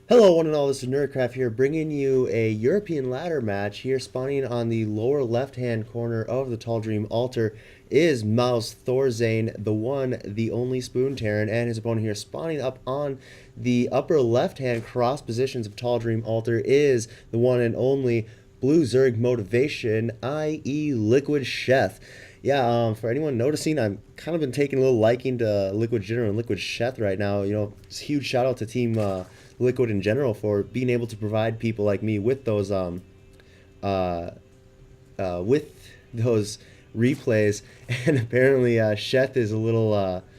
Hello, one and all. This is Nerdcraft here, bringing you a European ladder match here. Spawning on the lower left-hand corner of the Tall Dream altar is mouzThorzain, the one, the only Spoon Terran, and his opponent here spawning up on the upper left-hand cross positions of Tall Dream altar is the one and only Blue Zerg Motivation, i.e. LiquidSheth. Yeah, for anyone noticing, I've kind of been taking a little liking to Liquid General and LiquidSheth right now. It's a huge shout out to Team Liquid in general for being able to provide people like me with those uh, with those replays. And apparently, Sheth is a little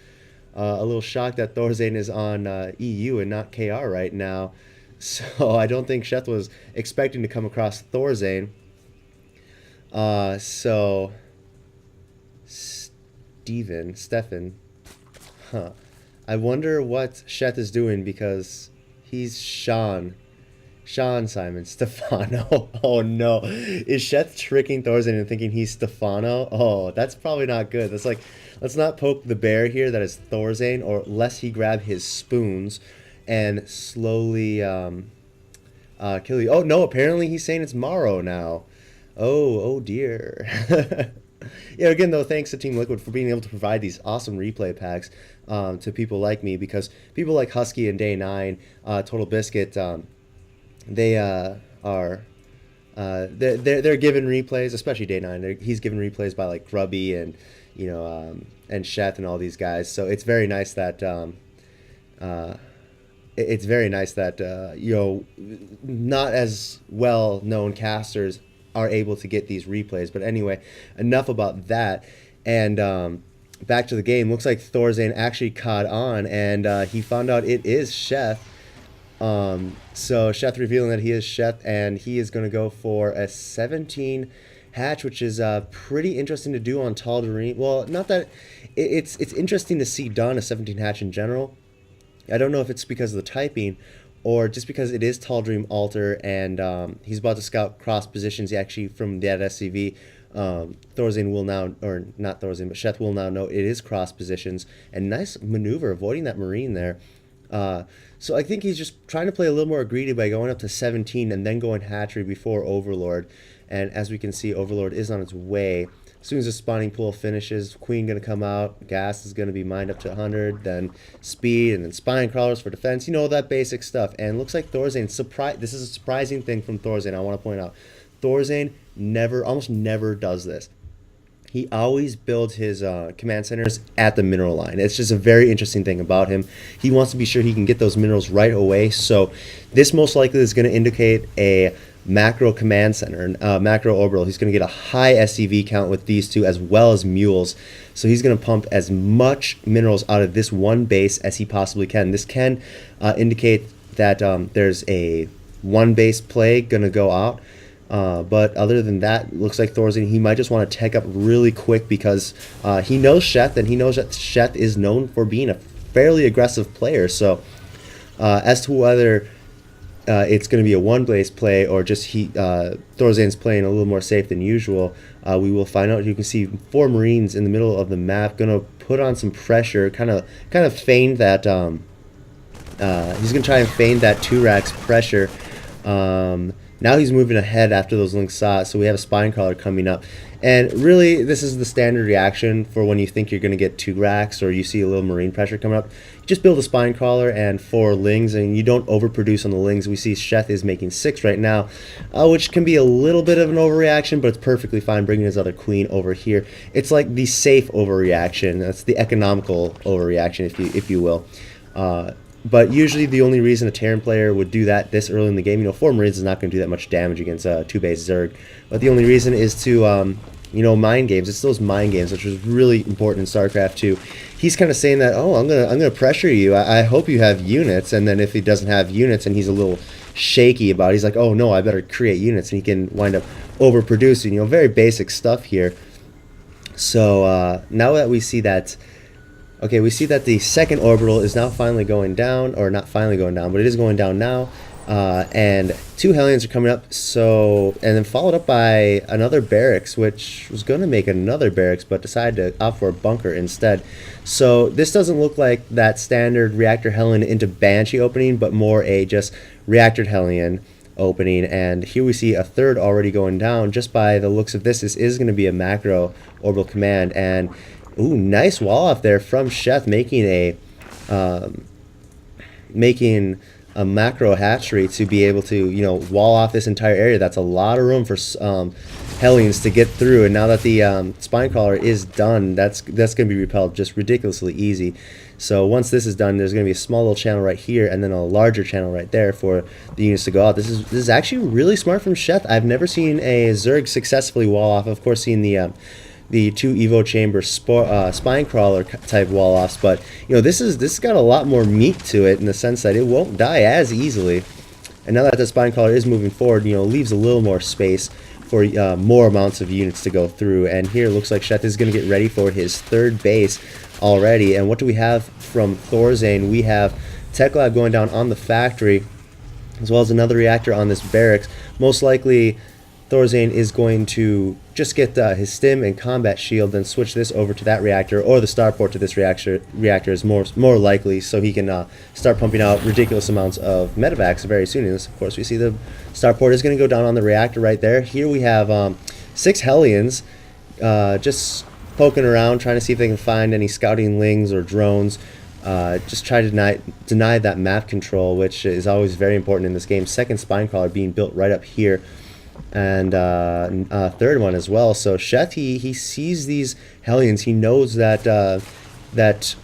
shocked that Thorzain is on EU and not KR right now. So I don't think Sheth was expecting to come across Thorzain. So Stefan, huh? I wonder what Sheth is doing because he's Sean Simon Stefano. Oh no, is Sheth tricking Thorzain and thinking he's Stefano? Oh, that's probably not good. That's like, let's not poke the bear here. That is Thorzain, or lest he grab his spoons and slowly kill you. Oh no, apparently he's saying it's Morrow now. Oh dear. Yeah, again, though, thanks to Team Liquid for being able to provide these awesome replay packs to people like me, because people like Husky and Day 9, Total Biscuit, they are they're given replays, especially Day 9. He's given replays by like Grubby and and Sheth and all these guys. So it's very nice that not as well known casters are able to get these replays. But anyway, enough about that. And back to the game. Looks like Thorzain actually caught on, and he found out it is Sheth. So Sheth revealing that he is Sheth, and he is going to go for a 17 hatch, which is pretty interesting to do on Tall Dream. Well, not that it's interesting to see done a 17 hatch in general. I don't know if it's because of the typing or just because it is Tall Dream Altar, and he's about to scout cross positions. He actually, from that SCV, Thorzain will now, or not Thorzain, but Sheth will now know it is cross positions. And nice maneuver, avoiding that Marine there. So I think he's just trying to play a little more greedy by going up to 17 and then going hatchery before Overlord. And as we can see, Overlord is on its way. As soon as the spawning pool finishes, Queen going to come out, gas is going to be mined up to 100, then speed, and then spine crawlers for defense. You know, that basic stuff. And looks like Thorzain, this is a surprising thing from Thorzain, I want to point out. Thorzain almost never does this. He always builds his command centers at the mineral line. It's just a very interesting thing about him. He wants to be sure he can get those minerals right away. So this most likely is going to indicate a macro command center, macro orbital. He's going to get a high SCV count with these two, as well as mules. So he's going to pump as much minerals out of this one base as he possibly can. This can indicate that there's a one base play going to go out. But other than that, looks like Thorzain, he might just want to tech up really quick because he knows Sheth, and he knows that Sheth is known for being a fairly aggressive player. So as to whether it's going to be a one base play or just Thorzain's playing a little more safe than usual, we will find out. You can see 4 Marines in the middle of the map, going to put on some pressure, kind of feign that he's going to try and feign that 2 racks pressure. Now he's moving ahead after those links saw it, so we have a spine crawler coming up. And really, this is the standard reaction for when you think you're going to get 2 racks or you see a little marine pressure coming up. You just build a spine crawler and 4 lings, and you don't overproduce on the lings. We see Sheth is making 6 right now, which can be a little bit of an overreaction, but it's perfectly fine bringing his other queen over here. It's like the safe overreaction. That's the economical overreaction, if you will. But usually the only reason a Terran player would do that this early in the game, 4 Marines is not going to do that much damage against a 2-base Zerg. But the only reason is to, mind games. It's those mind games, which is really important in StarCraft 2. He's kind of saying that, oh, I'm gonna pressure you. I hope you have units. And then if he doesn't have units and he's a little shaky about it, he's like, oh no, I better create units. And he can wind up overproducing. Very basic stuff here. So now that we see that. Okay, we see that the second orbital is now finally going down, or not finally going down, but it is going down now. and 2 Hellions are coming up, so, and then followed up by another barracks, which was going to make another barracks, but decided to opt for a bunker instead. So this doesn't look like that standard Reactor Hellion into Banshee opening, but more a just Reactor Hellion opening. And here we see a third already going down. Just by the looks of this is going to be a macro orbital command. And ooh, nice wall off there from Sheth, making a macro hatchery to be able to, you know, wall off this entire area. That's a lot of room for Hellions to get through. And now that the Spinecrawler is done, that's going to be repelled just ridiculously easy. So once this is done, there's going to be a small little channel right here, and then a larger channel right there for the units to go out. This is actually really smart from Sheth. I've never seen a Zerg successfully wall off. Of course, seeing the 2 Evo Chamber Spinecrawler type wall offs, but you know, this has got a lot more meat to it in the sense that it won't die as easily. And now that the Spinecrawler is moving forward, you know, leaves a little more space for more amounts of units to go through. And here it looks like Sheth is going to get ready for his third base already. And what do we have from Thorzain? We have Tech Lab going down on the factory, as well as another reactor on this barracks. Most likely Thorzain is going to just get his stim and combat shield, then switch this over to that reactor, or the starport to this reactor is more likely, so he can start pumping out ridiculous amounts of medevacs very soon. And of course, we see the starport is going to go down on the reactor right there. Here we have 6 Hellions just poking around, trying to see if they can find any scouting lings or drones. Just try to deny that map control, which is always very important in this game. Second Spinecrawler being built right up here, and third one as well. So Sheth, he sees these Hellions. He knows that that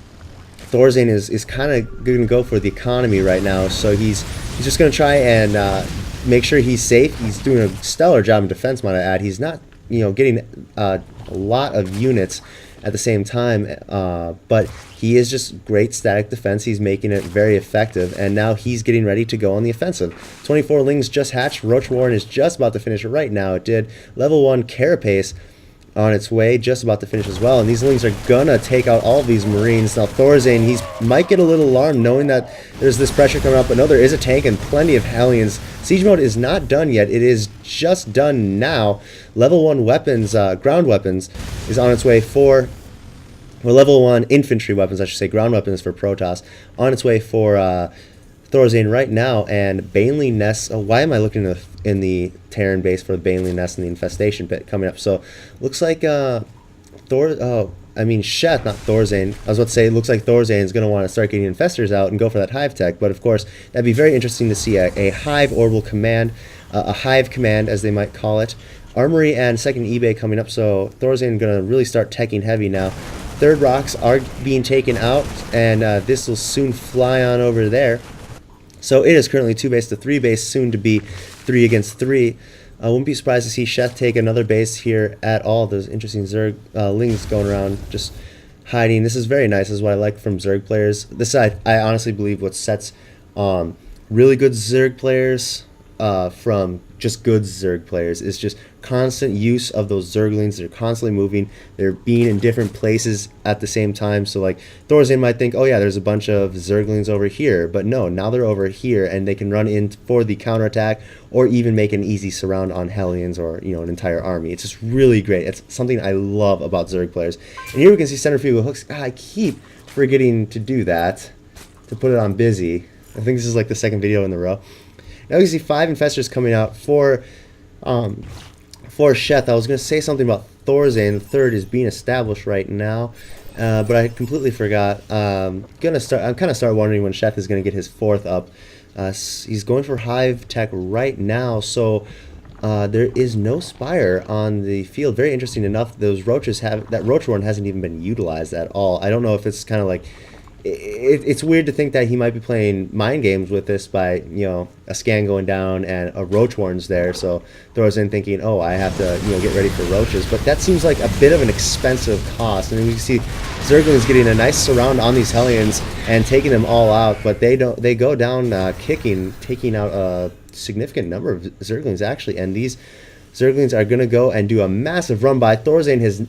Thorzain is kind of going to go for the economy right now. So he's just going to try and make sure he's safe. He's doing a stellar job in defense, might I add. He's not, you know, getting a lot of units at the same time, but he is just great static defense. He's making it very effective, and now he's getting ready to go on the offensive. 24 Lings just hatched. Roach Warren is just about to finish it right now. It did. Level 1 Carapace on its way, just about to finish as well, and these Lings are gonna take out all of these Marines. Now Thorzain, he might get a little alarmed knowing that there's this pressure coming up, but no, there is a tank and plenty of Hellions. Siege mode is not done yet. It is just done now. Level 1 weapons, ground weapons, is on its way for, well, level 1 infantry weapons, I should say, ground weapons for Protoss, on its way for Thorzain right now. And Baneley Nests, why am I looking in the Terran base for the Baneley Nest and the Infestation Pit coming up? So looks like Sheth, not Thorzain. I was about to say, it looks like Thorzain is going to want to start getting infestors out and go for that hive tech. But of course, that'd be very interesting to see a hive orbital command, a hive command as they might call it. Armory and second eBay coming up, so Thorzain going to really start teching heavy now. Third rocks are being taken out, and this will soon fly on over there. So it is currently 2 base to 3 base, soon to be 3 against 3. I wouldn't be surprised to see Sheth take another base here at all. There's interesting Zerg Lings going around, just hiding. This is very nice. This is what I like from Zerg players. This I honestly believe what sets really good Zerg players from just good Zerg players is just constant use of those Zerglings. They're constantly moving. They're being in different places at the same time. So like Thorzain might think, oh yeah, there's a bunch of Zerglings over here, but no, now they're over here and they can run in for the counterattack or even make an easy surround on Hellions or, you know, an entire army. It's just really great. It's something I love about Zerg players. And here we can see centrifugal hooks. I keep forgetting to do that, to put it on busy. I think this is like the second video in a row. Now you can see 5 infestors coming out for Sheth. I was going to say something about Thorzain. The third is being established right now, but I completely forgot. I'm kind of start wondering when Sheth is going to get his 4th up. He's going for hive tech right now, so there is no spire on the field. Very interesting enough, those roaches that roach warren hasn't even been utilized at all. I don't know if it's kind of like, it's weird to think that he might be playing mind games with this by, you know, a scan going down and a roach warren's there, so Thorzain thinking, oh, I have to, you know, get ready for roaches. But that seems like a bit of an expensive cost. And then you can see Zerglings getting a nice surround on these Hellions and taking them all out, but they go down taking out a significant number of Zerglings actually. And these Zerglings are going to go and do a massive run by. Thorzain has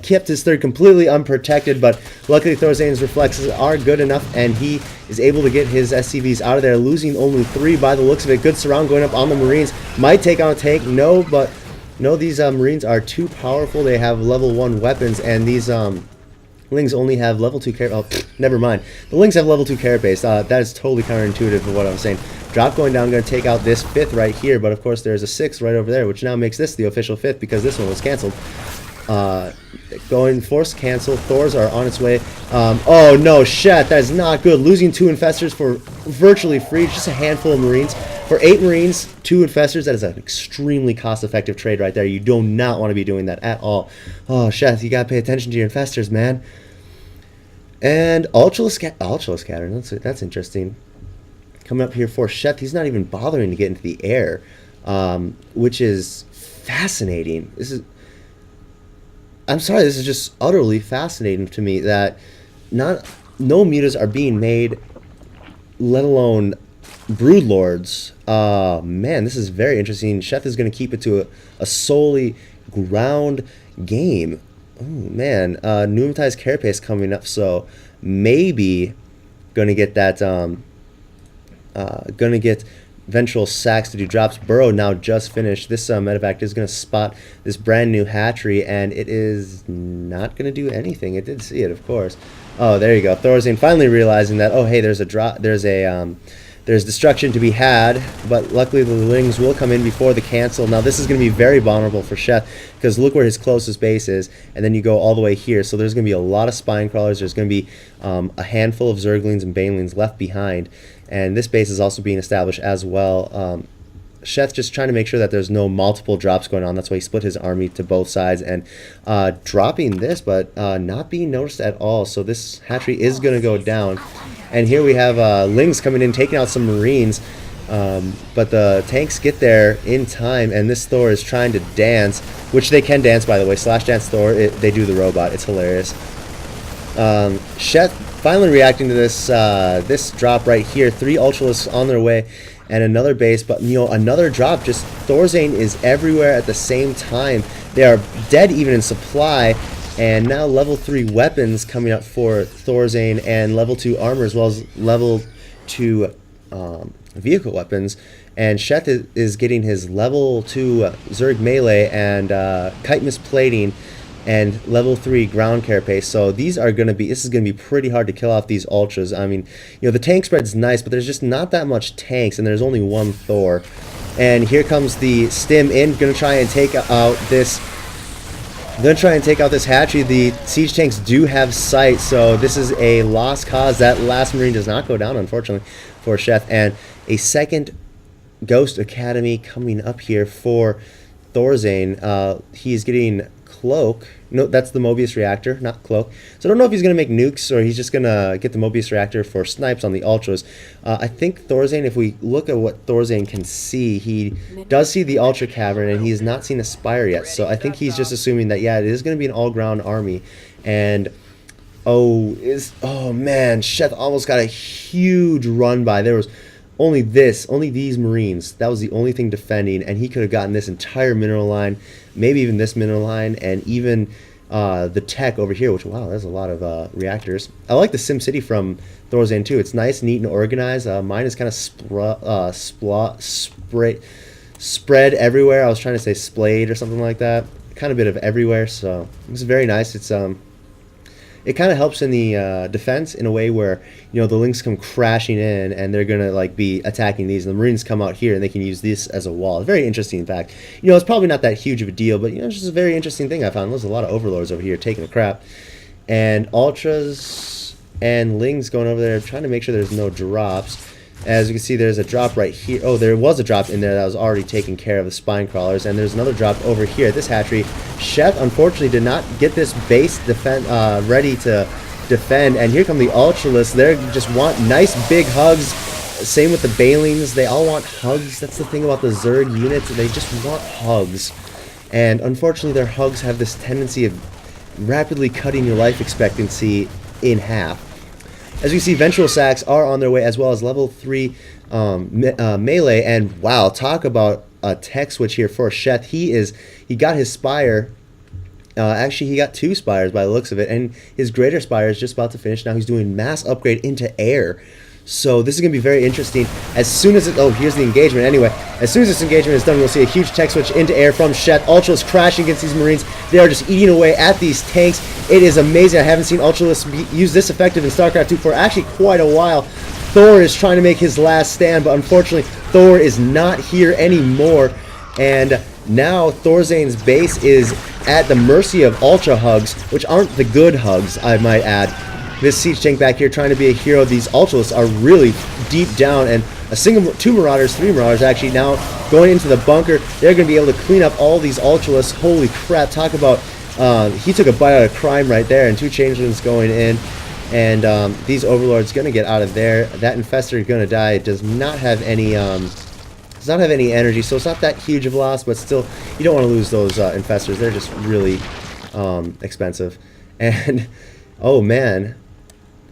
kept his third completely unprotected, but luckily Thorzain's reflexes are good enough, and he is able to get his SCVs out of there, losing only 3 by the looks of it. Good surround going up on the Marines. Might take on a tank. No, but no, these Marines are too powerful. They have level 1 weapons, and these Lings only have level 2 carrot. Oh, never mind. The Lings have level 2 carrot base. That is totally counterintuitive to what I'm saying. Drop going down, going to take out this 5th right here, but of course there's a 6th right over there, which now makes this the official 5th because this one was canceled. Going force cancel. Thors are on its way. Oh no, Sheth, that is not good. Losing 2 infestors for virtually free, just a handful of Marines. For 8 Marines, 2 infestors, that is an extremely cost-effective trade right there. You do not want to be doing that at all. Oh, Sheth, you gotta pay attention to your infestors, man. And Ultra Scatter, that's interesting. Coming up here for Sheth, he's not even bothering to get into the air, which is fascinating. I'm sorry, this is just utterly fascinating to me that no mutas are being made, let alone Broodlords. Man, this is very interesting. Sheth is going to keep it to a solely ground game. Oh man, pneumatized carapace coming up, so maybe going to get that. Going to get ventral sacks to do drops. Burrow now just finished. This medevac is going to spot this brand new hatchery, and it is not going to do anything. It did see it, of course. Oh, there you go. Thorzain finally realizing that, oh hey, there's a drop. There's destruction to be had, but luckily the Lings will come in before the cancel. Now this is going to be very vulnerable for Sheth, because look where his closest base is, and then you go all the way here. So there's going to be a lot of spine crawlers. There's going to be a handful of Zerglings and Banelings left behind, and this base is also being established as well. Sheth just trying to make sure that there's no multiple drops going on. That's why he split his army to both sides and dropping this, but not being noticed at all. So this hatchery is going to go down. And here we have Lings coming in, taking out some Marines. But the tanks get there in time, and this Thor is trying to dance, which they can dance, by the way. Slash dance Thor, they do the robot. It's hilarious. Sheth finally reacting to this this drop right here. 3 Ultralisks on their way, and another base, but another drop. Just Thorzain is everywhere at the same time. They are dead even in supply, and now level 3 weapons coming up for Thorzain, and level 2 armor, as well as level 2 vehicle weapons. And Sheth is getting his level 2 Zerg melee and chitinous plating and level 3 ground carapace. So this is gonna be pretty hard to kill off these ultras. I mean, the tank spread's nice, but there's just not that much tanks, and there's only 1 Thor. And here comes the stim in, gonna try and take out this hatchery. The siege tanks do have sight, so this is a lost cause. That last Marine does not go down, unfortunately, for Sheth. And a second Ghost Academy coming up here for Thorzain. He's getting Cloak. No, that's the Mobius reactor, not Cloak. So I don't know if he's going to make nukes or he's just going to get the Mobius reactor for snipes on the Ultras. I think Thorzain, if we look at what Thorzain can see, he does see the Ultra Cavern, and he's not seen a Spire yet. So I think he's just assuming that, yeah, it is going to be an all-ground army. And, oh man, Sheth almost got a huge run by. There was only these Marines. That was the only thing defending, and he could have gotten this entire mineral line, maybe even this mineral line, and even the tech over here, which, wow, there's a lot of reactors. I like the SimCity from Thorzain too. It's nice, neat, and organized. Mine is kind of spread everywhere. I was trying to say splayed or something like that. Kind of bit of everywhere, so it's very nice. It's it kind of helps in the defense in a way where, the Lings come crashing in and they're going to be attacking these, and the Marines come out here and they can use this as a wall. It's very interesting, in fact. It's probably not that huge of a deal, but it's just a very interesting thing I found. There's a lot of Overlords over here taking a crap, and Ultras and Lings going over there trying to make sure there's no drops. As you can see, there's a drop right here. Oh, there was a drop in there that was already taking care of the spine crawlers, and there's another drop over here at this hatchery. Sheth, unfortunately, did not get this base ready to defend, and here come the Ultralisks. They just want nice big hugs. Same with the Banelings. They all want hugs. That's the thing about the Zerg units. They just want hugs, and unfortunately, their hugs have this tendency of rapidly cutting your life expectancy in half. As you can see, Ventral Sacks are on their way, as well as level 3 melee, and wow, talk about a tech switch here for Sheth. He got his Spire. Actually, he got 2 Spires by the looks of it, and his Greater Spire is just about to finish. Now he's doing mass upgrade into air. So this is going to be very interesting. As soon as it... Oh, here's the engagement. Anyway, as soon as this engagement is done, we'll see a huge tech switch into air from Sheth. Ultralisk crashing against these Marines. They are just eating away at these tanks. It is amazing. I haven't seen Ultralisk use this effective in StarCraft 2 for actually quite a while. Thor is trying to make his last stand, but unfortunately, Thor is not here anymore. And now Thorzain's base is at the mercy of Ultra Hugs, which aren't the good hugs, I might add. This siege tank back here trying to be a hero. These Ultralisks are really deep down, and two Marauders, 3 Marauders actually now going into the bunker. They're going to be able to clean up all these Ultralisks. Holy crap, talk about, he took a bite out of crime right there, and 2 Changelings going in. And these Overlords going to get out of there. That Infestor is going to die. It does not have any energy, so it's not that huge of a loss, but still, you don't want to lose those Infestors. They're just really expensive. And, oh man,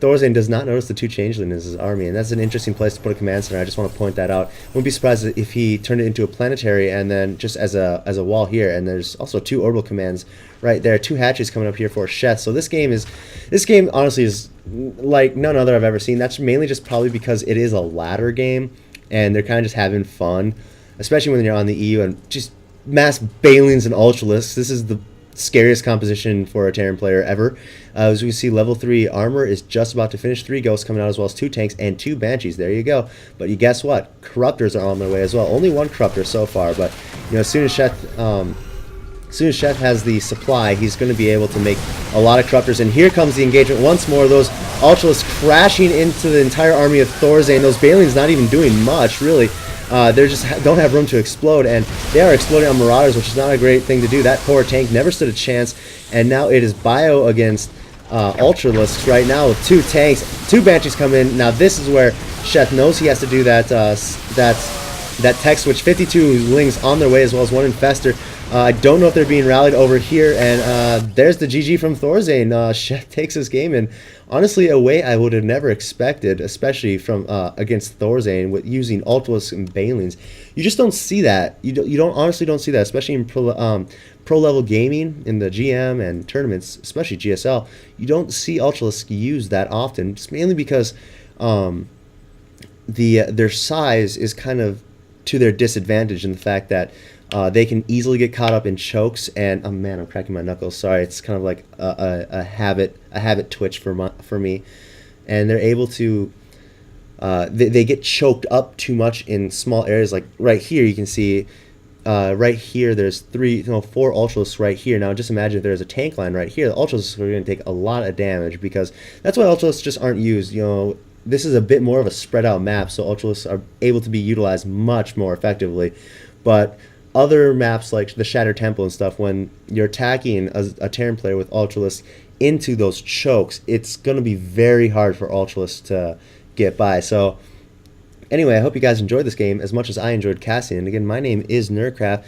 Thorzain does not notice the 2 Changelings in his army, and that's an interesting place to put a command center. I just want to point that out. Wouldn't be surprised if he turned it into a planetary and then just as a wall here. And there's also 2 orbital commands right there, 2 hatches coming up here for Sheth. So this game honestly is like none other I've ever seen. That's mainly just probably because it is a ladder game, and they're kind of just having fun, especially when you're on the EU and just mass Balings and Ultralisks. This is the scariest composition for a Terran player ever. As we see, level 3 armor is just about to finish. 3 Ghosts coming out, as well as 2 tanks and 2 Banshees. There you go. But you guess what? Corruptors are on their way as well. Only 1 Corruptor so far, but as soon as Sheth has the supply, he's going to be able to make a lot of Corruptors. And here comes the engagement once more. Those Ultralisks crashing into the entire army of Thorzain. Those Balings not even doing much, really. They just don't have room to explode, and they are exploding on Marauders, which is not a great thing to do. That poor tank never stood a chance, and now it is Bio against Ultralisks right now with 2 tanks. 2 Banshees come in. Now this is where Sheth knows he has to do that tech switch. 52 Lings on their way, as well as 1 Infestor. I don't know if they're being rallied over here, and there's the GG from Thorzain. Sheth takes this game, and honestly, a way I would have never expected, especially from against Thorzain with using Ultralisks and Balings. You just don't see that. You honestly don't see that, especially in pro level gaming, in the GM and tournaments, especially GSL. You don't see Ultralisks used that often, just mainly because their size is kind of to their disadvantage in the fact that they can easily get caught up in chokes, and oh man, I'm cracking my knuckles. Sorry, it's kind of like a habit twitch for me, and they're able to they get choked up too much in small areas. Like right here, you can see right here there's 4 Ultralisks right here. Now just imagine if there's a tank line right here. The Ultralisks are going to take a lot of damage, because that's why Ultralisks just aren't used. This is a bit more of a spread out map, so Ultralisks are able to be utilized much more effectively. But other maps like the Shattered Temple and stuff, when you're attacking a Terran player with Ultralisks into those chokes, it's going to be very hard for Ultralisks to get by. So anyway, I hope you guys enjoyed this game as much as I enjoyed casting. And again, my name is Nerdcraft.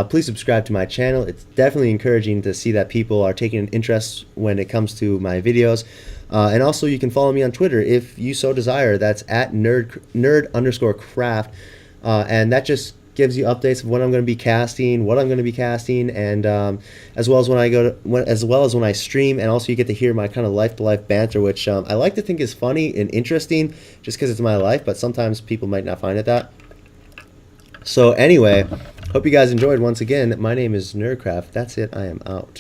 Please subscribe to my channel. It's definitely encouraging to see that people are taking an interest when it comes to my videos. And also, you can follow me on Twitter if you so desire. That's at nerd_craft. And that just gives you updates of when I'm going to be casting, what I'm going to be casting, and as well as when I stream. And also, you get to hear my kind of life-to-life banter, which I like to think is funny and interesting, just because it's my life. But sometimes people might not find it that. So anyway, hope you guys enjoyed. Once again, my name is Nerdcraft. That's it. I am out.